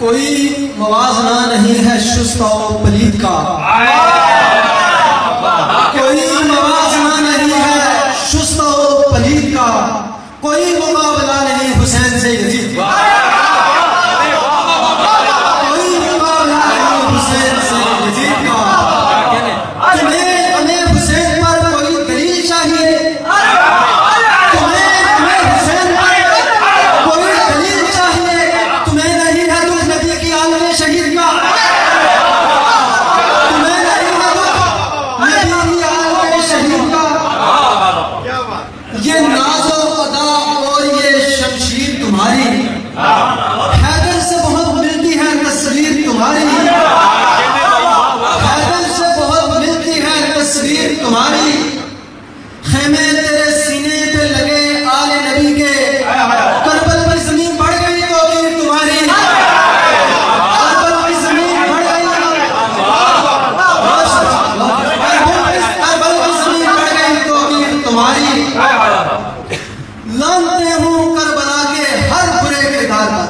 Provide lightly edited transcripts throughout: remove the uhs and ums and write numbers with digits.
कोई मवाजना नहीं है शुस्त और पलीद का, कोई मवाजना नहीं है शुस्त और पलीद का, कोई मुकाबला नहीं हुसैन से यजीद का, कोई मुकाबला नहीं हुसैन से यजीद का। तुम्हें अमीर हुसैन पर कोई दलील चाहिए, तुम्हें हुसैन पर कोई दलील चाहिए, तुम्हें नहीं है दुख नबी की आलम शहीद का, तुम्हें नहीं है दुख नबी की आलम शहीद का। ये नाज़ो अदा और ये शमशीर तुम्हारी, हैदर से बहुत मिलती है तस्वीर तुम्हारी, हैदर से बहुत मिलती है तस्वीर तुम्हारी। खेमे तेरे सीने पे लगे आले नबी के, करबल की जमीन बढ़ गई तो वीर तुम्हारी, करबल की जमीन बढ़ गई, करबल की जमीन बढ़ गई तो वीर तुम्हारी। लानते हूँ करबला के हर बुरे किरदार पर,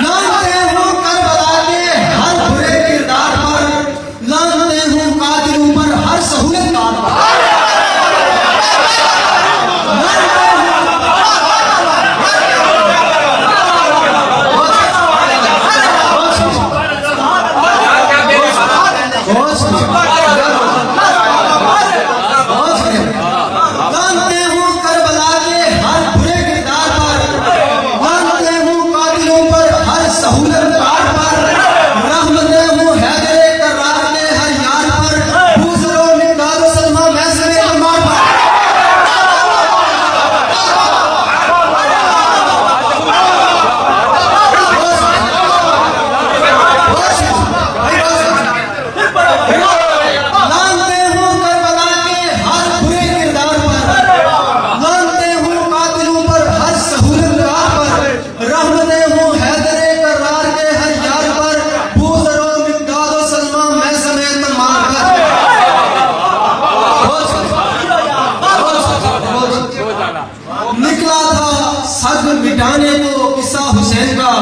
लानते हूँ करबला के हर बुरे किरदार पर, लानते हूँ कादिरों पर हर सहूलत कार पर, लानते हूँ करबला के हर बुरे किरदार पर, लानते हूँ कादिरों पर हर सहूलत कार पर, रहमते हूँ हैदरे करार के हर यार पर, बूज़रो मिक़दारो सलमा महज़रे अम्मार पर। लानते हूँ करबला के हर बुरे किरदार पर, लानते हूँ कातिलों पर हर सहूलत कार पर, रहमते हूँ हैदरे करार के हर यार पर, बूज़रो मिक़दारो सलमा महज़रे अम्मार पर। निकला था सद मिटाने को किस्सा हुसैन का,